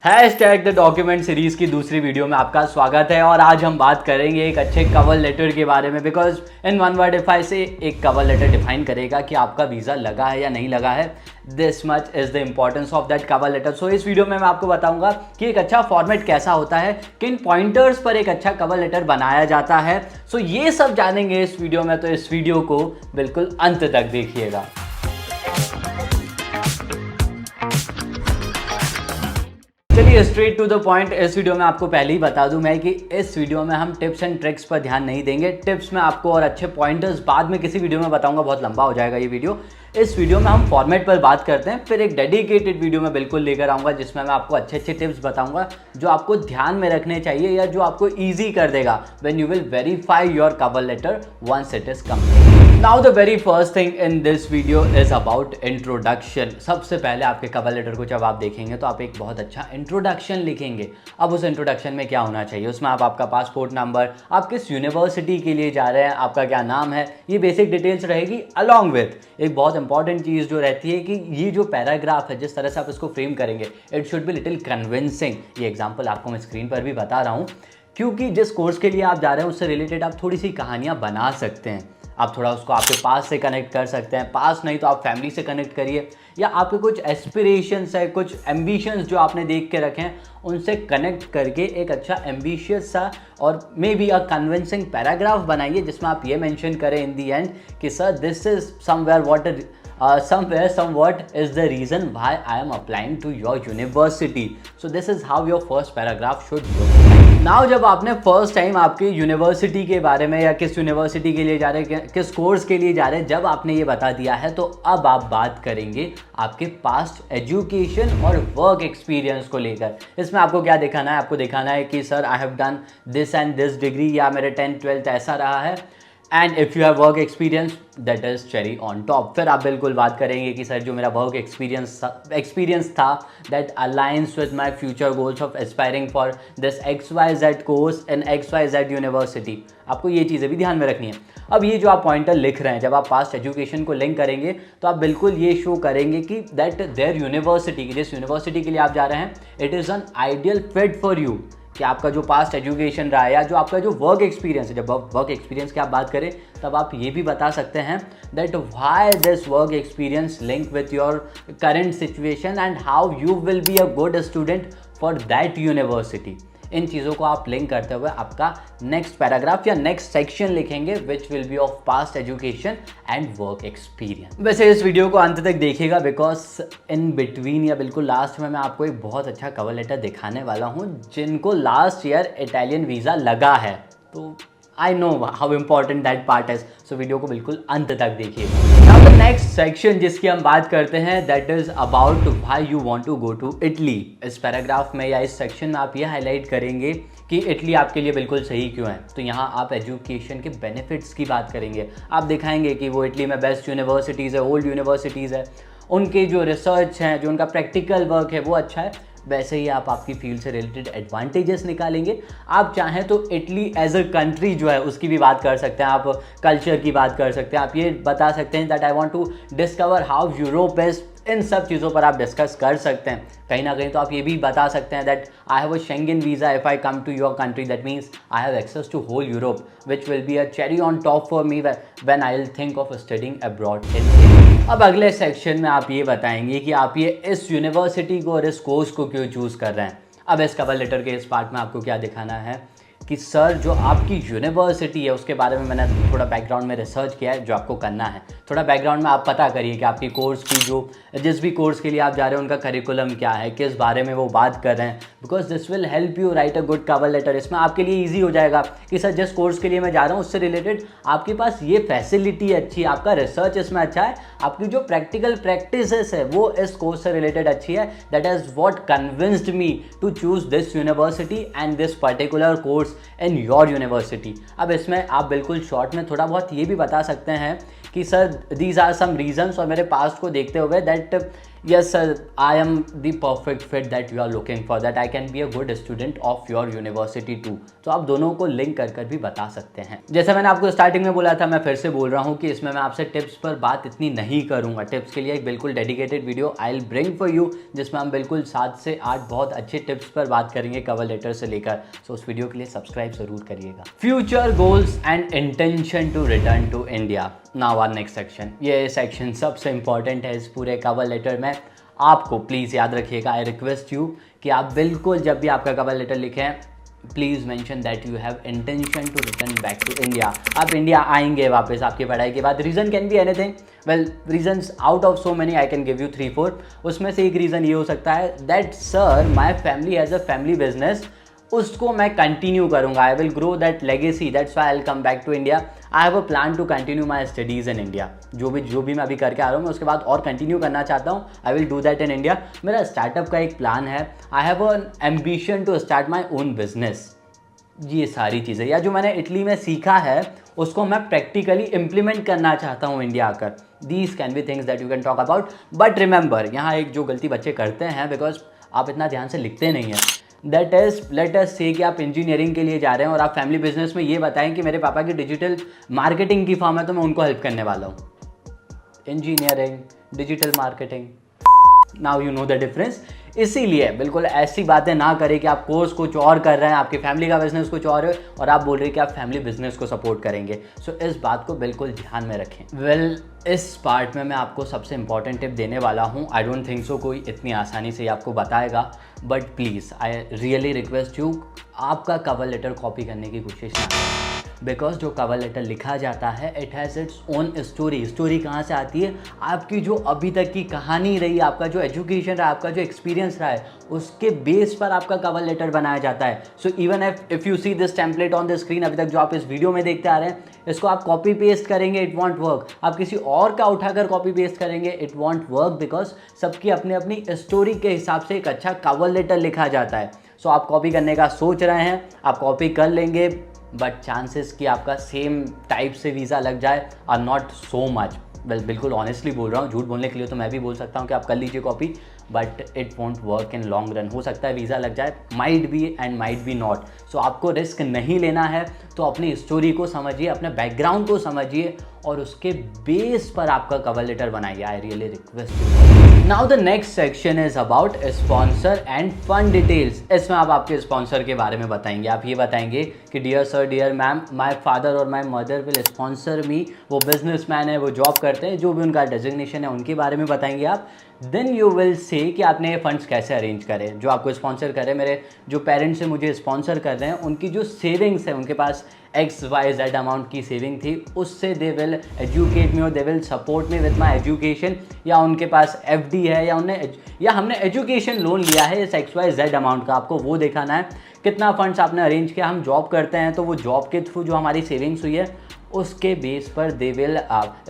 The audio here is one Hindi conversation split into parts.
हैशटैग द डॉक्यूमेंट सीरीज की दूसरी वीडियो में आपका स्वागत है और आज हम बात करेंगे एक अच्छे कवर लेटर के बारे में। Because in one word if I से एक कवर लेटर डिफाइन करेगा कि आपका वीज़ा लगा है या नहीं लगा है। This much is the importance of that cover letter. So इस वीडियो में मैं आपको बताऊंगा कि एक अच्छा फॉर्मेट कैसा होता है, किन पॉइंटर्स पर एक अच्छा कवर लेटर बनाया जाता है। सो ये सब जानेंगे इस वीडियो में, तो इस वीडियो को बिल्कुल अंत तक देखिएगा। चलिए स्ट्रेट टू द पॉइंट। इस वीडियो में आपको पहले ही बता दूं मैं कि इस वीडियो में हम टिप्स एंड ट्रिक्स पर ध्यान नहीं देंगे। टिप्स में आपको और अच्छे पॉइंटर्स बाद में किसी वीडियो में बताऊंगा, बहुत लंबा हो जाएगा ये वीडियो। इस वीडियो में हम फॉर्मेट पर बात करते हैं, फिर एक डेडिकेटेड वीडियो में बिल्कुल लेकर आऊँगा जिसमें मैं आपको अच्छे अच्छे टिप्स बताऊँगा जो आपको ध्यान में रखने चाहिए या जो आपको ईजी कर देगा when you will verify your cover letter once it is complete. Now the very first thing in this video is about introduction. सबसे पहले आपके कवर लेटर को जब आप देखेंगे तो आप एक बहुत अच्छा इंट्रोडक्शन लिखेंगे। अब उस इंट्रोडक्शन में क्या होना चाहिए, उसमें आप आपका पासपोर्ट नंबर, आप किस यूनिवर्सिटी के लिए जा रहे हैं, आपका क्या नाम है, ये बेसिक डिटेल्स रहेगी। अलॉन्ग विथ एक बहुत इंपॉर्टेंट चीज़ जो रहती है कि ये जो पैराग्राफ है जिस तरह से आप इसको फ्रेम करेंगे it should be little convincing. ये एग्जाम्पल आपको मैं स्क्रीन पर भी बता रहा हूँ क्योंकि जिस कोर्स के लिए आप जा रहे हैं उससे रिलेटेड आप थोड़ी सी कहानियाँ बना सकते हैं। आप थोड़ा उसको आपके पास से कनेक्ट कर सकते हैं, पास नहीं तो आप फैमिली से कनेक्ट करिए, या आपके कुछ एस्पिरेशंस है, कुछ एम्बिशंस जो आपने देख के रखे हैं उनसे कनेक्ट करके एक अच्छा एम्बिशियस सा और may be a convincing paragraph बनाइए जिसमें आप ये मेंशन करें इन दी एंड कि sir this is somewhat is the reason why I am applying to your university. So this is how your first paragraph should look like. Now जब आपने फर्स्ट टाइम आपके यूनिवर्सिटी के बारे में या किस यूनिवर्सिटी के लिए जा रहे हैं, किस कोर्स के लिए जा रहे हैं, जब आपने ये बता दिया है तो अब आप बात करेंगे आपके पास्ट एजुकेशन और वर्क एक्सपीरियंस को लेकर। इसमें आपको क्या दिखाना है, आपको दिखाना है कि sir I have done this and this degree, या मेरे 10th-12th ऐसा रहा है, and if you have work experience that is cherry on top. फिर आप बिल्कुल बात करेंगे कि सर जो मेरा वर्क एक्सपीरियंस था that aligns with my future goals of aspiring for this XYZ course in XYZ university. आपको ये चीज़ें भी ध्यान में रखनी है। अब ये जो आप पॉइंटर लिख रहे हैं, जब आप पास्ट एजुकेशन को लिंक करेंगे तो आप बिल्कुल ये शो करेंगे कि दैट देयर यूनिवर्सिटी, जिस यूनिवर्सिटी के लिए आप जा रहे हैं, it is an ideal fit for you. कि आपका जो पास्ट एजुकेशन रहा है या जो आपका जो वर्क एक्सपीरियंस है, जब वर्क एक्सपीरियंस की आप बात करें तब आप ये भी बता सकते हैं that why this work experience link with your current situation and how you will be a good student for that university. इन चीज़ों को आप लिंक करते हुए आपका नेक्स्ट पैराग्राफ या नेक्स्ट सेक्शन लिखेंगे which will be of past education and work experience. वैसे इस वीडियो को अंत तक देखिएगा बिकॉज इन बिटवीन या बिल्कुल लास्ट में मैं आपको एक बहुत अच्छा कवर लेटर दिखाने वाला हूँ जिनको लास्ट ईयर इटालियन वीज़ा लगा है। तो I know how important that part is, so video को बिल्कुल अंत तक देखिएगा। नाउ द नेक्स्ट सेक्शन जिसकी हम बात करते हैं that is about why you want to go to Italy. इस पैराग्राफ में या इस सेक्शन में आप ये हाईलाइट करेंगे कि इटली आपके लिए बिल्कुल सही क्यों है। तो यहाँ आप एजुकेशन के बेनिफिट्स की बात करेंगे, आप दिखाएंगे कि वो इटली में बेस्ट यूनिवर्सिटीज़ है, ओल्ड यूनिवर्सिटीज़ है, उनके जो रिसर्च हैं, जो उनका प्रैक्टिकल वर्क है वो अच्छा है। वैसे ही आप आपकी फील्ड से रिलेटेड एडवांटेजेस निकालेंगे। आप चाहें तो इटली एज अ कंट्री जो है उसकी भी बात कर सकते हैं, आप कल्चर की बात कर सकते हैं, आप ये बता सकते हैं that I want to discover how Europe is. इन सब चीज़ों पर आप डिस्कस कर सकते हैं। कहीं ना कहीं तो आप ये भी बता सकते हैं that I have a Schengen visa if I come to your country, that means I have access to whole Europe which will be a cherry on top for me when I will think of studying abroad in. अब अगले सेक्शन में आप ये बताएंगे कि आप ये इस यूनिवर्सिटी को और इस कोर्स को क्यों चूज़ कर रहे हैं। अब इस कवर लेटर के इस पार्ट में आपको क्या दिखाना है कि सर जो आपकी यूनिवर्सिटी है उसके बारे में मैंने थोड़ा बैकग्राउंड में रिसर्च किया है जो आपको करना है। थोड़ा बैकग्राउंड में आप पता करिए कि आपकी कोर्स की जो जिस भी कोर्स के लिए आप जा रहे हैं उनका करिकुलम क्या है, किस बारे में वो बात कर रहे हैं, because this will help you write a good cover letter. इसमें आपके लिए ईजी हो जाएगा कि सर जिस कोर्स के लिए मैं जा रहा हूँ उससे रिलेटेड आपके पास ये फैसिलिटी अच्छी है, आपका रिसर्च इसमें अच्छा है, आपकी जो प्रैक्टिकल प्रैक्टिसेस है वो इस कोर्स से रिलेटेड अच्छी है। That is what convinced me to choose this university and this particular course in your university. अब इसमें आप बिल्कुल शॉर्ट में थोड़ा बहुत ये भी बता सकते हैं कि sir these are some reasons, और मेरे पास्ट को देखते हुए that yes sir, I am the perfect fit that you are looking for, that I can be a good student of your university too। तो आप दोनों को लिंक कर कर भी बता सकते हैं। जैसे मैंने आपको स्टार्टिंग में बोला था, मैं फिर से बोल रहा हूँ कि इसमें मैं आपसे टिप्स पर बात इतनी नहीं करूँगा। टिप्स के लिए एक बिल्कुल dedicated video I will bring for you, जिसमें हम बिल्कुल 7 से 8 बहुत अच्छे टिप्स पर बात करेंगे कवर लेटर से लेकर। सो उस वीडियो के लिए सब्सक्राइब जरूर करिएगा। Future goals and intention to return to India. Now our next section. ये सेक्शन सबसे इंपॉर्टेंट है इस पूरे कवर लेटर में। आपको प्लीज़ याद रखिएगा, आई रिक्वेस्ट यू कि आप बिल्कुल जब भी आपका कवर लेटर लिखें, please mention that you have intention to return back to India. आप इंडिया आएंगे वापस आपकी पढ़ाई के बाद। Reason can be anything, well reasons out of so many I can give you 3-4। उसमें से एक रीज़न ये हो सकता है that sir my family has a family business, उसको मैं कंटिन्यू करूँगा। I will grow that legacy, that's why I will come back to India. I have a plan to continue my studies in India. जो भी मैं अभी करके आ रहा हूँ, मैं उसके बाद और कंटिन्यू करना चाहता हूँ। I will do that in India. मेरा स्टार्टअप का एक प्लान है। I have an ambition to start my own business. ये सारी चीज़ें, या जो मैंने इटली में सीखा है उसको मैं प्रैक्टिकली इम्प्लीमेंट करना चाहता हूँ इंडिया आकर। These can be things that you can talk about. But remember, यहाँ एक जो गलती बच्चे करते हैं, बिकॉज आप इतना ध्यान से लिखते नहीं हैं, दैट इज लेट अस से कि आप इंजीनियरिंग के लिए जा रहे हैं और आप फैमिली बिजनेस में ये बताएं कि मेरे पापा की डिजिटल मार्केटिंग की फॉर्म है तो मैं उनको हेल्प करने वाला हूँ। Engineering, digital marketing, now you know the difference. इसीलिए बिल्कुल ऐसी बातें ना करें कि आप कोर्स कुछ और कर रहे हैं, आपकी फैमिली का बिजनेस कुछ और है और आप बोल रहे हैं कि आप फैमिली बिजनेस को सपोर्ट करेंगे। सो इस बात को बिल्कुल ध्यान में रखें। वेल, इस पार्ट में मैं आपको सबसे इंपॉर्टेंट टिप देने वाला हूँ। आई डोंट थिंक सो कोई इतनी आसानी से आपको बताएगा, but please I really request you, आपका कवर लेटर कॉपी करने की कोशिश ना करें। बिकॉज जो कवर लेटर लिखा जाता है, it has its own story. Story कहाँ से आती है? आपकी जो अभी तक की कहानी रही, आपका जो एजुकेशन रहा, आपका जो एक्सपीरियंस रहा है, उसके बेस पर आपका कवर लेटर बनाया जाता है। So even if you see this template on the screen, अभी तक जो आप इस वीडियो में देखते आ रहे हैं, इसको आप कॉपी पेस्ट करेंगे, इट वॉन्ट वर्क। आप किसी और का उठाकर कॉपी पेस्ट करेंगे, इट वॉन्ट वर्क, बिकॉज सबकी अपनी अपनी स्टोरी के हिसाब से एक अच्छा कवर लेटर लिखा जाता है। सो आप कॉपी करने का सोच रहे हैं, आप कॉपी कर लेंगे, बट चांसेस कि आपका सेम टाइप से वीज़ा लग जाए or not so much. Well, बिल्कुल ऑनेस्टली बोल रहा हूँ, झूठ बोलने के लिए तो मैं भी बोल सकता हूँ कि आप कर लीजिए copy, but it won't work in long run. हो सकता है वीज़ा लग जाए, might be and might be not. So आपको रिस्क नहीं लेना है, तो अपनी स्टोरी को समझिए, अपने बैकग्राउंड को समझिए और उसके बेस पर आपका कवर लेटर बनाइए। I really request. Now the next section is about sponsor end fund details. इसमें आप आपके स्पॉन्सर के बारे में बताएंगे। आप ये बताएंगे कि dear sir, dear ma'am, my father और my mother will sponsor me. वो बिजनेसमैन है, वो जॉब करते हैं, जो भी उनका डेजिग्नेशन है उनके बारे में बताएंगे आप। देन यू विल से कि आपने ये फंड्स कैसे अरेंज करें। जो आपको स्पॉन्सर करें, मेरे जो पेरेंट्स हैं मुझे स्पॉन्सर कर रहे हैं, उनकी जो सेविंग्स है, उनके पास XYZ अमाउंट की सेविंग थी, उससे दे विल एजुकेट मी और they will support me with my education. या उनके पास FD है, या हमने एजुकेशन लोन लिया है इस XYZ अमाउंट का। आपको वो दिखाना है कितना फंड्स आपने अरेंज किया। हम जॉब करते हैं तो वो जॉब के थ्रू जो हमारी सेविंग्स हुई है, उसके बेस पर they will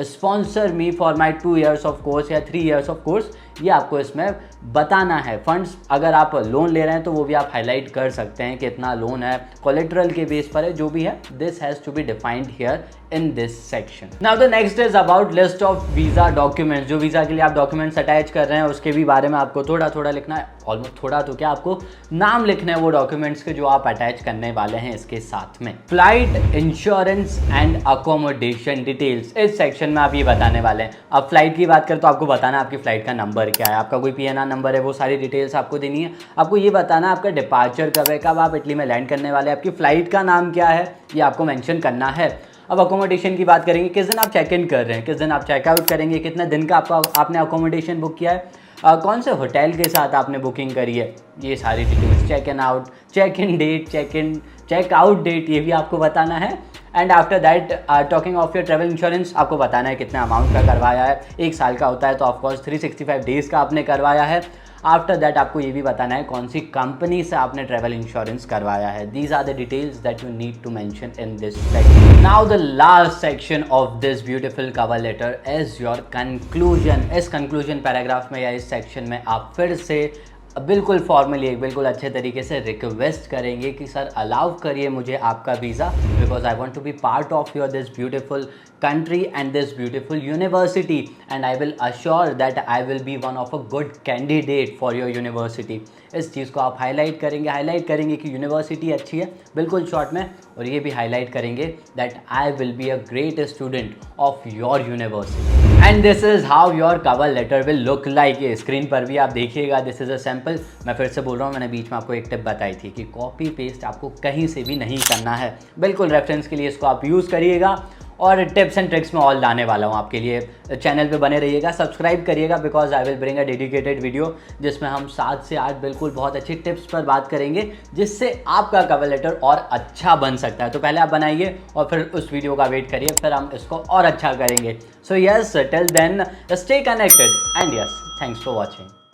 sponsor me for my 2 years of course या 3 years ऑफ कोर्स। ये आपको इसमें बताना है। फंड्स अगर आप लोन ले रहे हैं तो वो भी आप हाईलाइट कर सकते हैं कि इतना लोन है, कोलेट्रल के बेस पर है, जो भी है, this has to be defined here in this section. Now the next is about list of visa documents. जो वीज़ा के लिए आप डॉक्यूमेंट्स अटैच कर रहे हैं, उसके भी बारे में आपको थोड़ा थोड़ा लिखना है। ऑलमोस्ट थोड़ा तो क्या, आपको नाम लिखना है वो डॉक्यूमेंट्स के जो आप अटैच करने वाले हैं इसके साथ में। Flight insurance and accommodation details, इस सेक्शन में आप ये बताने वाले हैं। अब फ्लाइट की बात करें तो आपको बताना है आपकी फ़्लाइट का नंबर क्या है, आपका कोई PNR नंबर है, वो सारी डिटेल्स आपको देनी है। आपको ये बताना है आपका डिपार्चर कब है, कब आप इटली में लैंड करने वाले हैं, आपकी फ़्लाइट का नाम क्या है, ये आपको मेंशन करना है। अब अकोमोडेशन की बात करेंगे, किस दिन आप चेक इन कर रहे हैं, किस दिन आप चेकआउट करेंगे, कितने दिन का आपने अकोमोडेशन बुक किया है, कौन से होटल के साथ आपने बुकिंग करी है, ये सारी details. Check in out, check in date, check out date, ये भी आपको बताना है। And after that talking of your travel insurance, आपको बताना है कितना अमाउंट का करवाया है। 1 साल का होता है तो ऑफकोर्स 365 डेज़ का आपने करवाया है। आफ्टर दैट आपको ये भी बताना है कौन सी कंपनी से आपने ट्रैवल इंश्योरेंस करवाया है। These are the details that you need to mention in this section. Now the last section of this beautiful cover letter is your conclusion. इस कंक्लूजन पैराग्राफ में या इस सेक्शन में आप फिर से बिल्कुल फॉर्मली एक बिल्कुल अच्छे तरीके से रिक्वेस्ट करेंगे कि सर अलाउ करिए मुझे आपका visa, because I want to be part of your this beautiful country and this beautiful university, and I will assure that I will be one of a good candidate for your university। इस चीज़ को आप हाईलाइट करेंगे कि यूनिवर्सिटी अच्छी है बिल्कुल शॉर्ट में, और ये भी हाईलाइट करेंगे that I will be a great student of your university. And this is how your cover letter will look like. ये स्क्रीन पर भी आप देखिएगा, दिस इज़ अ सैम्पल। मैं फिर से बोल रहा हूँ, मैंने बीच में आपको एक टिप बताई थी कि कॉपी पेस्ट आपको कहीं से भी नहीं करना है, बिल्कुल रेफरेंस के लिए इसको आप यूज़ करिएगा। और टिप्स एंड ट्रिक्स में ऑल लाने वाला हूँ आपके लिए। चैनल पे बने रहिएगा, सब्सक्राइब करिएगा, because I will bring a dedicated video जिसमें हम 7 से 8 बिल्कुल बहुत अच्छी टिप्स पर बात करेंगे, जिससे आपका कवर लेटर और अच्छा बन सकता है। तो पहले आप बनाइए और फिर उस वीडियो का वेट करिए, फिर हम इसको और अच्छा करेंगे। So yes, till then stay connected and yes, thanks for watching.